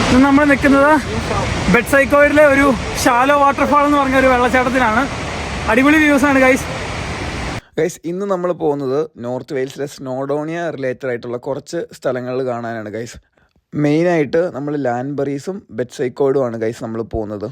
ഇന്ന് നമ്മൾ നിൽക്കുന്നത് ബെഡ്സൈക്കോയിഡിലെ ഒരു ഷാലോ വാട്ടർഫാൾ എന്ന് പറഞ്ഞ ഒരു വെള്ളച്ചാട്ടത്തിലാണ്. അടിപൊളി വ്യൂസാണ് ഗൈസ്. ഇന്ന് നമ്മൾ പോകുന്നത് നോർത്ത് വെയിൽസിലെ സ്നോഡോണിയ റിലേറ്റഡ് ആയിട്ടുള്ള കുറച്ച് സ്ഥലങ്ങൾ കാണാനാണ് ഗൈസ്. മെയിനായിട്ട് നമ്മൾ ലാൻബറീസും ബെഡ്സൈക്കോയിഡുമാണ് ഗൈസ് നമ്മൾ പോകുന്നത്.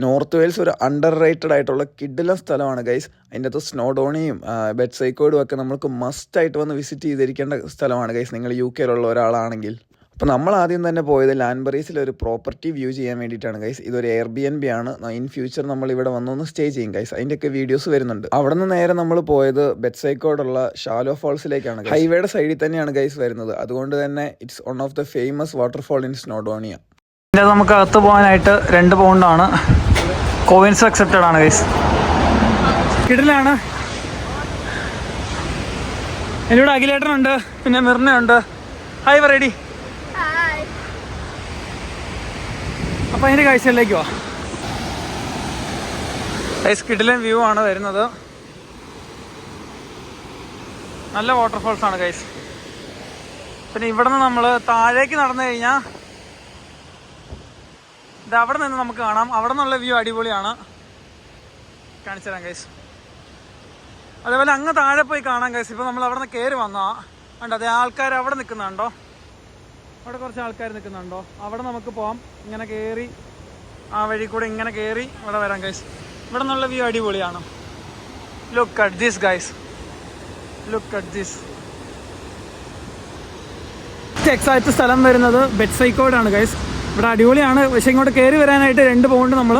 നോർത്ത് വെയിൽസ് ഒരു അണ്ടർ റേറ്റഡ് ആയിട്ടുള്ള കിഡിലൻ സ്ഥലമാണ് ഗൈസ്. അതിൻ്റെ അകത്ത് സ്നോഡോണിയും ബെഡ്സൈക്കോയിഡും ഒക്കെ നമുക്ക് മസ്റ്റായിട്ട് വന്ന് വിസിറ്റ് ചെയ്തിരിക്കേണ്ട സ്ഥലമാണ് ഗൈസ്, നിങ്ങൾ UK യിലുള്ള ഒരാളാണെങ്കിൽ. അപ്പോൾ നമ്മൾ ആദ്യം തന്നെ പോയത് ലാൻബറീസിൽ ഒരു പ്രോപ്പർട്ടി വ്യൂ ചെയ്യാൻ വേണ്ടിയിട്ടാണ് ഗൈസ്. ഇതൊരു Airbnb ആണ്. ഇൻ ഫ്യൂച്ചർ നമ്മൾ ഇവിടെ വന്നൊന്ന് സ്റ്റേ ചെയ്യും ഗൈസ്. അതിൻ്റെയൊക്കെ വീഡിയോസ് വരുന്നുണ്ട്. അവിടെ നിന്ന് നേരെ നമ്മൾ പോയത് ബെഡ്സൈക്കോയിഡുള്ള ഷാലോ ഫാൾസിലേക്കാണ്. ഹൈവേയുടെ സൈഡിൽ തന്നെയാണ് ഗൈസ് വരുന്നത്. അതുകൊണ്ട് തന്നെ it's one of the famous waterfall in Snowdonia. ഇതിൻ്റെ നമുക്ക് അകത്ത് പോകാനായിട്ട് 2 പൗണ്ടാണ്. കോയിൻസ് അക്സെപ്റ്റഡ് ആണ് ഗൈസ്. കിടിലാണ്. എന്നോട് അഖിലേട്ടനുണ്ട്, പിന്നെ മിർണയുണ്ട്. ഹായ് പറയടി. അപ്പോൾ അതിൻ്റെ കാഴ്ചകളിലേക്ക് പോവാം ഗൈസ്. കിടിലൻ വ്യൂ ആണ് വരുന്നത്. നല്ല വാട്ടർഫോൾസ് ആണ് ഗൈസ്. പിന്നെ ഇവിടെ നിന്ന് നമ്മൾ താഴേക്ക് നടന്നു കഴിഞ്ഞാൽ ഇത് അവിടെ നിന്ന് നമുക്ക് കാണാം. അവിടെ നിന്നുള്ള വ്യൂ അടിപൊളിയാണ്. കാണിച്ചു തരാം ഗൈസ്. അതേപോലെ അങ്ങ് താഴെ പോയി കാണാം ഗൈസ്. ഇപ്പോൾ നമ്മൾ അവിടെ നിന്ന് കയറി വന്നാൽ കണ്ടോ, അതേ ആൾക്കാർ അവിടെ നിൽക്കുന്നുണ്ടോ, അവിടെ കുറച്ച് ആൾക്കാർ നിൽക്കുന്നുണ്ടോ, അവിടെ നമുക്ക് പോകാം. ഇങ്ങനെ കയറി ആ വഴി കൂടെ ഇങ്ങനെ കയറി ഇവിടെ വരാം ഗൈസ്. ഇവിടെ നിന്നുള്ള വ്യൂ അടിപൊളിയാണ്. Look at this guys, look at this. Exact സ്ഥലം വരുന്നത് ബെഡ്സൈക്കോയിഡാണ് ഗൈസ്. ഇവിടെ അടിപൊളിയാണ്. പക്ഷേ ഇങ്ങോട്ട് കയറി വരാനായിട്ട് 2 പൗണ്ട് നമ്മൾ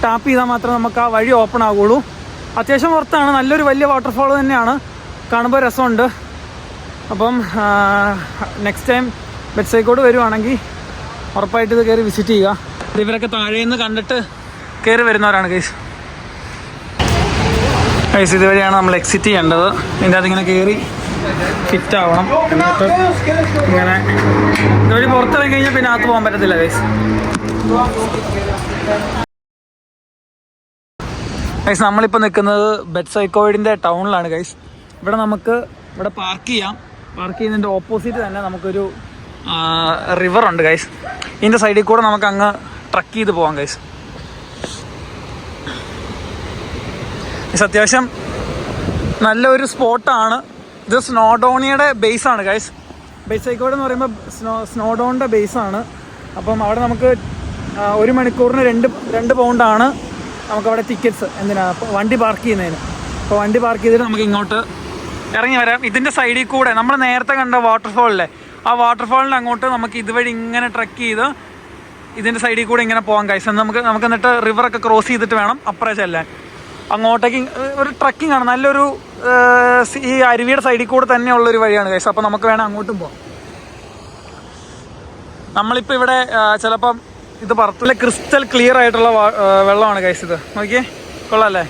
ടാപ്പ് ചെയ്താൽ മാത്രമേ നമുക്ക് ആ വഴി ഓപ്പൺ ആകുള്ളൂ. അത്യാവശ്യം പുറത്താണ്. നല്ലൊരു വലിയ വാട്ടർഫാൾ തന്നെയാണ്. കാണുമ്പോൾ രസമുണ്ട്. അപ്പം നെക്സ്റ്റ് ടൈം ബെഡ്സൈക്കോയിഡ് വരുവാണെങ്കിൽ ഉറപ്പായിട്ട് ഇത് കയറി വിസിറ്റ് ചെയ്യുക. ഇവരൊക്കെ താഴേന്ന് കണ്ടിട്ട് കയറി വരുന്നവരാണ് ഗൈസ്. ഗൈസ് ഇതുവരെയാണ് നമ്മൾ എക്സിറ്റ് ചെയ്യേണ്ടത്. ഇതിൻ്റെ അത് ഇങ്ങനെ കയറി ഫിറ്റ് ആവണം. എന്നിട്ട് ഇങ്ങനെ ഇതുവഴി പുറത്തിറങ്ങി കഴിഞ്ഞാൽ പിന്നെ അകത്ത് പോകാൻ പറ്റത്തില്ല ഗൈസ്. ഗൈസ് നമ്മളിപ്പോൾ നിൽക്കുന്നത് ബെഡ്സൈക്കോയിഡിൻ്റെ ടൗണിലാണ് ഗൈസ്. ഇവിടെ പാർക്ക് ചെയ്യാം. പാർക്ക് ചെയ്യുന്നതിൻ്റെ ഓപ്പോസിറ്റ് തന്നെ നമുക്കൊരു റിവറുണ്ട് ഗൈസ്. ഇതിൻ്റെ സൈഡിൽ കൂടെ നമുക്ക് അങ്ങ് ട്രക്ക് ചെയ്ത് പോകാം ഗൈസ്. അത്യാവശ്യം നല്ലൊരു സ്പോട്ടാണ് ഇത്. സ്നോഡോണിയയുടെ ബേസാണ് ഗൈസ്. ബെഡ്സൈക്കോയിഡ് എന്ന് പറയുമ്പോൾ സ്നോഡോണിൻ്റെ ബേസാണ്. അപ്പം അവിടെ നമുക്ക് 1 മണിക്കൂറിന് 2 പൗണ്ടാണ് നമുക്കവിടെ ടിക്കറ്റ്സ്. എന്തിനാ വണ്ടി പാർക്ക് ചെയ്യുന്നതിന്. അപ്പോൾ വണ്ടി പാർക്ക് ചെയ്തിട്ട് നമുക്ക് ഇങ്ങോട്ട് ഇറങ്ങി വരാം. ഇതിൻ്റെ സൈഡിൽ കൂടെ നമ്മൾ നേരത്തെ കണ്ട വാട്ടർഫാളിലെ ആ വാട്ടർഫാളിൻ്റെ അങ്ങോട്ട് നമുക്ക് ഇതുവഴി ഇങ്ങനെ ട്രക്ക് ചെയ്ത് ഇതിൻ്റെ സൈഡിൽ കൂടെ ഇങ്ങനെ പോകാം ഗൈസ്. നമുക്ക് എന്നിട്ട് റിവറൊക്കെ ക്രോസ് ചെയ്തിട്ട് വേണം അപ്പുറേ ചെല്ലാൻ. അങ്ങോട്ടേക്ക് ഒരു ട്രക്കിംഗ് ആണ്. നല്ലൊരു ഈ അരുവിയുടെ സൈഡിൽ കൂടെ തന്നെയുള്ളൊരു വഴിയാണ് ഗൈസ്. അപ്പോൾ നമുക്ക് വേണം അങ്ങോട്ടും പോകാം. നമ്മളിപ്പോൾ ഇവിടെ ചിലപ്പം ഇത് പുറത്തുള്ള ക്രിസ്റ്റൽ ക്ലിയർ ആയിട്ടുള്ള വെള്ളമാണ് ഗൈസ്. ഇത് നോക്കിയേ, കൊള്ളാമല്ലേ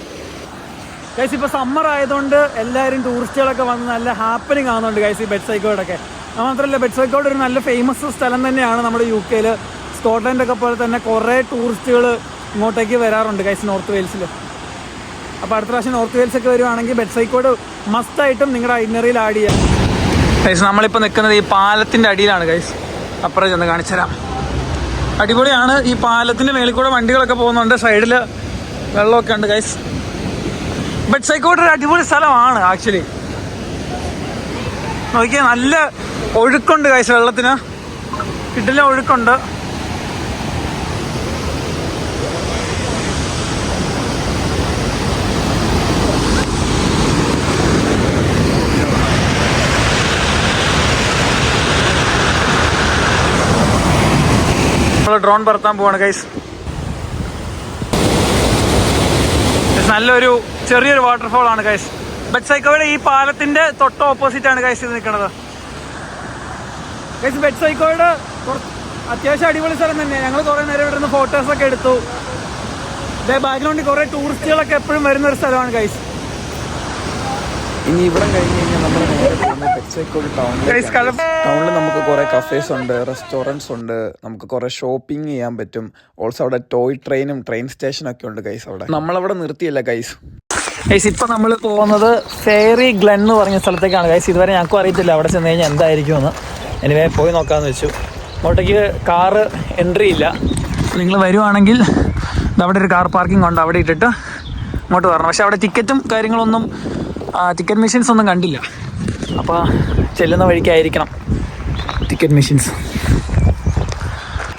ഗൈസ്. ഇപ്പോൾ സമ്മർ ആയതുകൊണ്ട് എല്ലാവരും ടൂറിസ്റ്റുകളൊക്കെ വന്ന് നല്ല ഹാപ്പനിങ് ആകുന്നുണ്ട് ഗൈസ് ഈ ബെഡ്സൈക്കോയിഡൊക്കെ. മാത്രമല്ല ബെഡ്സൈക്കോയിഡ് ഒരു നല്ല ഫേമസ് സ്ഥലം തന്നെയാണ് നമ്മുടെ UK യിൽ. സ്കോട്ട്ലൻഡൊക്കെ പോലെ തന്നെ കുറേ ടൂറിസ്റ്റുകൾ ഇങ്ങോട്ടേക്ക് വരാറുണ്ട് ഗൈസ് നോർത്ത് വെയിൽസിൽ. അപ്പോൾ അടുത്ത പ്രാവശ്യം നോർത്ത് വെയിൽസൊക്കെ വരുവാണെങ്കിൽ ബെഡ്സൈക്കോയിഡ് മസ്റ്റായിട്ടും നിങ്ങളുടെ ഐറ്റിനറിയിൽ ആഡ് ചെയ്യാം ഗൈസ്. നമ്മളിപ്പോൾ നിൽക്കുന്നത് ഈ പാലത്തിൻ്റെ അടിയിലാണ് ഗൈസ്. അപ്പുറം ചെന്ന് കാണിച്ചു തരാം. അടിപൊളിയാണ്. ഈ പാലത്തിൻ്റെ മേളിൽ കൂടെ വണ്ടികളൊക്കെ പോകുന്നുണ്ട്. സൈഡിൽ വെള്ളമൊക്കെ ഉണ്ട് ഗൈസ്. ബെഡ്സൈക്കോയിഡ് ഒരു അടിപൊളി സ്ഥലമാണ് ആക്ച്വലി. നോക്കിയാൽ നല്ല ഒഴുക്കുണ്ട് ഗൈസ്. വെള്ളത്തിന് കിട്ടില്ല ഒഴുക്കുണ്ട്. നമ്മൾ ഡ്രോൺ പറത്താൻ പോവാണ് ഗൈസ്. നല്ലൊരു ചെറിയൊരു വാട്ടർഫോൾ ആണ് ഗൈസ്. ബെഡ്സൈക്കോയിഡ് ഈ പാലത്തിന്റെ തൊട്ട് ഓപ്പോസിറ്റ് ആണ് ഗൈസ് ഇത് നിൽക്കുന്നത്. ഗൈസ് ബെഡ്സൈക്കോയിഡ് അത്യാവശ്യം അടിപൊളി സ്ഥലം തന്നെയാണ്. ഞങ്ങൾ കുറേ നേരം ഇവിടെ നിന്ന് ഫോട്ടോസൊക്കെ എടുത്തു. ബാക്ക്ഗ്രൗണ്ടിൽ കുറേ ടൂറിസ്റ്റുകളൊക്കെ എപ്പോഴും വരുന്ന ഒരു സ്ഥലമാണ് ഗൈസ്. ഇനി ഇവിടെ കഴിഞ്ഞ് കഴിഞ്ഞാൽ നമ്മൾ നേരെ പോകുന്നത് ബെഡ്സൈക്കോയിഡ് ടൗണിൽ നമുക്ക് കുറേ കഫേസ് ഉണ്ട്, റെസ്റ്റോറൻറ്റ്സ് ഉണ്ട്, നമുക്ക് കുറേ ഷോപ്പിംഗ് ചെയ്യാൻ പറ്റും. ഓൾസോ അവിടെ ടോയ് ട്രെയിനും ട്രെയിൻ സ്റ്റേഷനൊക്കെ ഉണ്ട് ഗൈസ്. അവിടെ നമ്മളവിടെ നിർത്തിയല്ല ഗൈസ്. ഇപ്പം നമ്മൾ പോകുന്നത് ഫെയറി ഗ്ലെൻ എന്ന് പറഞ്ഞ സ്ഥലത്തേക്കാണ് ഗൈസ്. ഇതുവരെ ഞങ്ങൾക്കും അറിയത്തില്ല അവിടെ ചെന്ന് കഴിഞ്ഞാൽ എന്തായിരിക്കുമെന്ന്. എനിവേ പോയി നോക്കാമെന്ന് വെച്ചു. അങ്ങോട്ടേക്ക് കാറ് എൻട്രി ഇല്ല. നിങ്ങൾ വരുവാണെങ്കിൽ അവിടെ ഒരു കാർ പാർക്കിംഗ് ഉണ്ട്, അവിടെ ഇട്ടിട്ട് ഇങ്ങോട്ട് വരണം. പക്ഷെ അവിടെ ടിക്കറ്റും കാര്യങ്ങളൊന്നും ടിക്കറ്റ് മെഷീൻസ് ഒന്നും കണ്ടില്ല. അപ്പോൾ ചെല്ലുന്ന വഴിക്കായിരിക്കണം ടിക്കറ്റ് മെഷീൻസ്.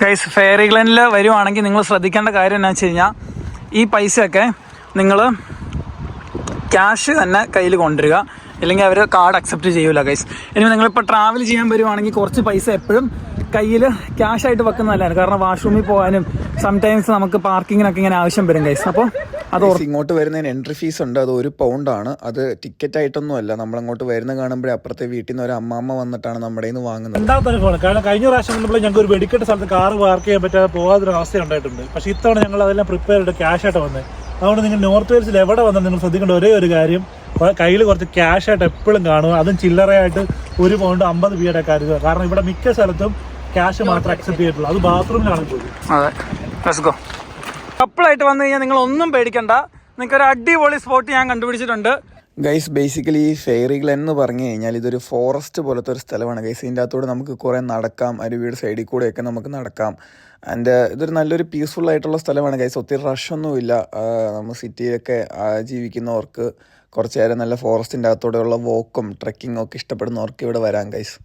ഗൈസ്, ഫെയറി ഗ്ലെനിൽ വരുവാണെങ്കിൽ നിങ്ങൾ ശ്രദ്ധിക്കേണ്ട കാര്യം എന്താണെന്ന് വെച്ച് കഴിഞ്ഞാൽ ഈ പൈസയൊക്കെ നിങ്ങൾ ക്യാഷ് തന്നെ കയ്യിൽ കൊണ്ടുവരിക, ഇല്ലെങ്കിൽ അവർ കാർഡ് അക്സെപ്റ്റ് ചെയ്യൂല ഗൈസ്. ഇനി നിങ്ങളിപ്പോൾ ട്രാവൽ ചെയ്യാൻ വരുവാണെങ്കിൽ കുറച്ച് പൈസ എപ്പോഴും കയ്യിൽ ക്യാഷായിട്ട് വെക്കുന്നതല്ലാണ്. കാരണം വാഷ്റൂമിൽ പോകാനും സംടൈംസ് നമുക്ക് പാർക്കിങ്ങിനൊക്കെ ഇങ്ങനെ ആവശ്യം വരും ഗൈസ്. അപ്പോൾ അത് ഇങ്ങോട്ട് വരുന്നതിന് എൻട്രി ഫീസ് ഉണ്ട്, അത് £1. അത് ടിക്കറ്റ് ആയിട്ടൊന്നും അല്ല. നമ്മളങ്ങോട്ട് വരുന്ന കാണുമ്പോഴേ അപ്പുറത്തെ വീട്ടിൽ നിന്ന് ഒരു അമ്മാമ്മ വന്നിട്ടാണ് നമ്മുടെ നിന്ന് വാങ്ങുന്നത്. രണ്ടാമത്തെ അനുഭവമാണ്. കാരണം കഴിഞ്ഞ പ്രാവശ്യം നമ്മൾ ഞങ്ങൾക്ക് ഒരു വെടിക്കെട്ട സ്ഥലത്ത് കാറ് പാർക്ക് ചെയ്യാൻ പറ്റാതെ പോകാതൊരു അവസ്ഥ ഉണ്ടായിട്ടുണ്ട്. പക്ഷേ ഇത്തവണ ഞങ്ങൾ അതെല്ലാം പ്രിപ്പയർ ചെയ്ത് ക്യാഷായിട്ട് വന്നത്. അതുകൊണ്ട് നിങ്ങൾ നോർത്ത് വെയിൽസിൽ എവിടെ വന്നാൽ നിങ്ങൾ ശ്രദ്ധിക്കേണ്ട ഒരേ ഒരു കാര്യം, കയ്യിൽ കുറച്ച് ക്യാഷായിട്ട് എപ്പോഴും കാണുക. അതും ചില്ലറയായിട്ട് £1.50 കരുതുക. കാരണം ഇവിടെ മിക്ക സ്ഥലത്തും ക്യാഷ് മാത്രം അക്സെപ്റ്റ് ചെയ്തിട്ടുള്ളൂ. അത് ബാത്റൂമിലാണ് പോലും. അതെ, ലെറ്റ്സ് ഗോ. കപ്പിളായിട്ട് വന്നു കഴിഞ്ഞാൽ നിങ്ങൾ ഒന്നും പേടിക്കണ്ട, നിങ്ങൾക്ക് ഒരു അടിപൊളി സ്പോട്ട് ഞാൻ കണ്ടുപിടിച്ചിട്ടുണ്ട് ഗൈസ്. ബേസിക്കലി ഈ ഫെയറി ഗ്ലെൻ എന്ന് പറഞ്ഞു കഴിഞ്ഞാൽ ഇതൊരു ഫോറസ്റ്റ് പോലത്തെ ഒരു സ്ഥലമാണ് ഗൈസ്. ഇതിൻ്റെ അകത്തൂടെ നമുക്ക് കുറേ നടക്കാം, അരുവിയുടെ സൈഡിൽ കൂടെയൊക്കെ നമുക്ക് നടക്കാം. ആൻഡ് ഇതൊരു നല്ലൊരു പീസ്ഫുൾ ആയിട്ടുള്ള സ്ഥലമാണ് ഗൈസ്. ഒത്തിരി റഷൊന്നുമില്ല. നമ്മൾ സിറ്റിയിലൊക്കെ ജീവിക്കുന്നവർക്ക് കുറച്ച് നേരം നല്ല ഫോറസ്റ്റിൻ്റെ അകത്തൂടെയുള്ള വോക്കും ട്രെക്കിങ്ങും ഒക്കെ ഇഷ്ടപ്പെടുന്നവർക്ക് ഇവിടെ വരാം ഗൈസ്.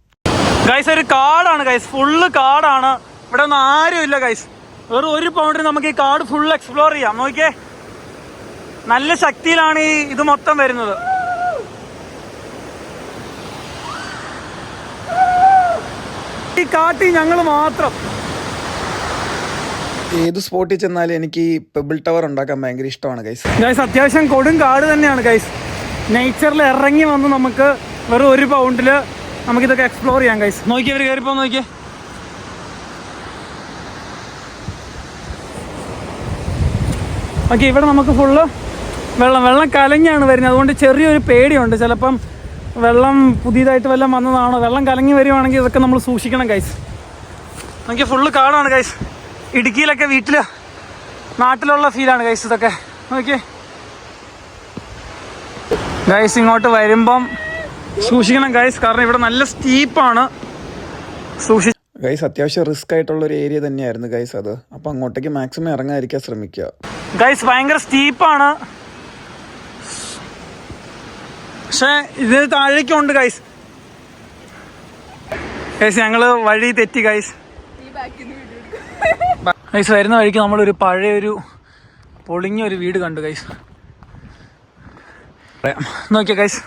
ഗൈസ്, ഒരു കാടാണ് ഗൈസ്, ഫുള്ള് കാടാണ്. ഇവിടെ ഒന്നും ആരും ഇല്ല ഗൈസ്. വെറും £1 നമുക്ക് ഈ കാട് ഫുൾ എക്സ്പ്ലോർ ചെയ്യാം. നോക്കിയേ, നല്ല ശക്തിയിലാണ് ഇത് മൊത്തം വരുന്നത്. ഈ കാട്ടിൽ ഞങ്ങൾ മാത്രം. ഏത് സ്പോട്ടിൽ ചെന്നാലും എനിക്ക് ഈ പെബിൾ ടവർ ഉണ്ടാക്കാൻ ഭയങ്കര ഇഷ്ടമാണ് ഗൈസ്. ഗൈസ്, അത്യാവശ്യം കൊടും കാട് തന്നെയാണ് ഗൈസ്. നേച്ചറിൽ ഇറങ്ങി വന്ന് നമുക്ക് വെറും £1 നമുക്കിതൊക്കെ എക്സ്പ്ലോർ ചെയ്യാം ഗൈസ്. നോക്കിയവർ കയറിപ്പോ നോക്കിയേ. ഓക്കെ, ഇവിടെ നമുക്ക് ഫുള്ള് വെള്ളം കലങ്ങിയാണ് വരുന്നത്. അതുകൊണ്ട് ചെറിയൊരു പേടിയുണ്ട്, ചിലപ്പം വെള്ളം പുതിയതായിട്ട് വല്ലതും വന്നതാണോ. വെള്ളം കലങ്ങി വരുവാണെങ്കിൽ ഇതൊക്കെ നമ്മൾ സൂക്ഷിക്കണം ഗൈസ്. നോക്കിയാൽ ഫുള്ള് കാടാണ് ഗൈസ്. ഇടുക്കിയിലൊക്കെ നാട്ടിലുള്ള ഫീലാണ് ഗൈസ് ഇതൊക്കെ. നോക്കിയേ ഗൈസ്, ഇങ്ങോട്ട് വരുമ്പം സൂക്ഷിക്കണം ഗൈസ്, കാരണം ഇവിടെ നല്ല സ്റ്റീപ്പാണ്. ഗൈസ്, അത്യാവശ്യം റിസ്ക് ആയിട്ടുള്ള ഒരു ഏരിയ തന്നെയായിരുന്നു ഗൈസ് അത്. അപ്പം അങ്ങോട്ടേക്ക് മാക്സിമം ഇറങ്ങാതിരിക്കാൻ ശ്രമിക്കുക ഗൈസ്. ഭയങ്കര സ്റ്റീപ്പാണ്, പക്ഷേ ഇത് താഴേക്കുണ്ട് ഗൈസ്. ഗൈസ്, ഞങ്ങൾ വഴി തെറ്റി ഗൈസ്. ഗൈസ്, വരുന്ന വഴിക്ക് നമ്മളൊരു പഴയൊരു പൊളിഞ്ഞൊരു വീട് കണ്ടു ഗൈസ്. നോക്കിയാ ഗൈസ്,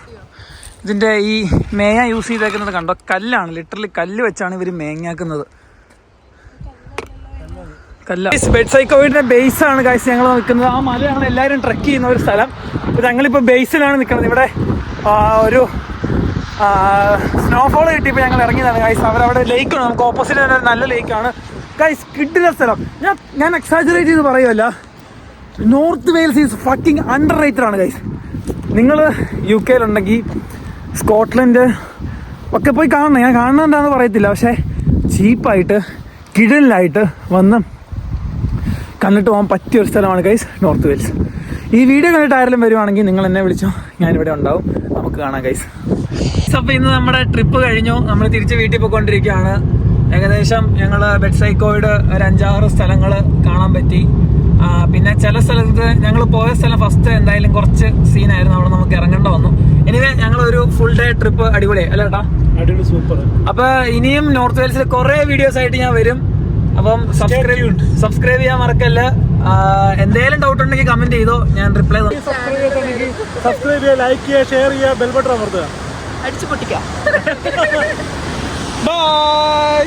ഇതിൻ്റെ ഈ മേങ്ങ യൂസ് ചെയ്തേക്കുന്നത് കണ്ടോ, കല്ലാണ്. ലിറ്ററലി കല്ല് വെച്ചാണ് ഇവർ മേങ്ങാക്കുന്നത്. ബെഡ്സൈക്കോയുടെ ബേസാണ് ഗൈസ് ഞങ്ങൾ നിൽക്കുന്നത്. ആ മലയാണ് എല്ലാവരും ട്രെക്ക് ചെയ്യുന്ന ഒരു സ്ഥലം. ഞങ്ങളിപ്പോൾ ബേസിലാണ് നിൽക്കുന്നത്. ഇവിടെ ഒരു സ്നോഫോൾ കിട്ടിയപ്പോൾ ഞങ്ങൾ ഇറങ്ങിയതാണ് ഗൈസ്. അവരവിടെ ലേക്കാണ്, നമുക്ക് ഓപ്പോസിറ്റ് തന്നെ ഒരു നല്ല ലേക്കാണ് ഗൈസ്. കിഡിലെ സ്ഥലം. ഞാൻ എക്സാജറേറ്റ് ചെയ്ത് പറയുമല്ല, North Wales is fucking underrated ആണ് ഗൈസ്. നിങ്ങൾ UK സ്കോട്ട്ലൻഡ് ഒക്കെ പോയി കാണണം. ഞാൻ കാണുന്നുണ്ടാന്ന് പറയത്തില്ല, പക്ഷേ ചീപ്പായിട്ട് കിടലിലായിട്ട് വന്ന് കണ്ടിട്ട് പോകാൻ പറ്റിയൊരു സ്ഥലമാണ് ഗൈസ് നോർത്ത് വെയിൽസ്. ഈ വീഡിയോ കണ്ടിട്ട് ആരെങ്കിലും വരുവാണെങ്കിൽ നിങ്ങൾ എന്നെ വിളിച്ചോ, ഞാനിവിടെ ഉണ്ടാവും, നമുക്ക് കാണാം ഗൈസ്. അപ്പോൾ ഇന്ന് നമ്മുടെ ട്രിപ്പ് കഴിഞ്ഞു, നമ്മൾ തിരിച്ച് വീട്ടിൽ പോയിക്കൊണ്ടിരിക്കുകയാണ്. ഏകദേശം ഞങ്ങൾ ബെഡ്സൈക്കോയുടെ ഒരു 5-6 സ്ഥലങ്ങൾ കാണാൻ പറ്റി. പിന്നെ ചില സ്ഥലത്ത് ഞങ്ങൾ പോയ സ്ഥലം ഫസ്റ്റ് എന്തായാലും കുറച്ച് സീനായിരുന്നു, അവിടെ നമുക്ക് ഇറങ്ങേണ്ട വന്നു. എനിവേ ഞങ്ങളൊരു ഫുൾ ഡേ ട്രിപ്പ് അടിപൊളിയായി അല്ലേ ഏട്ടാ? അടിപൊളി, സൂപ്പർ. അപ്പോൾ ഇനിയും നോർത്ത് വെയിൽസിൽ കുറേ വീഡിയോസ് ആയിട്ട് ഞാൻ വരും. അപ്പം സബ്സ്ക്രൈബ് ചെയ്യാൻ മറക്കല്ല. എന്തെങ്കിലും ഡൗട്ട് ഉണ്ടെങ്കിൽ കമന്റ് ചെയ്തോ, ഞാൻ റിപ്ലൈ. സബ്സ്ക്രൈബ് ചെയ്യുക, ലൈക്ക് ചെയ്യുക, ഷെയർ ചെയ്യുക, ബെൽ ബട്ടൺ അമർത്തുക, അടിച്ചു പൊട്ടിക്കാം. ബൈ.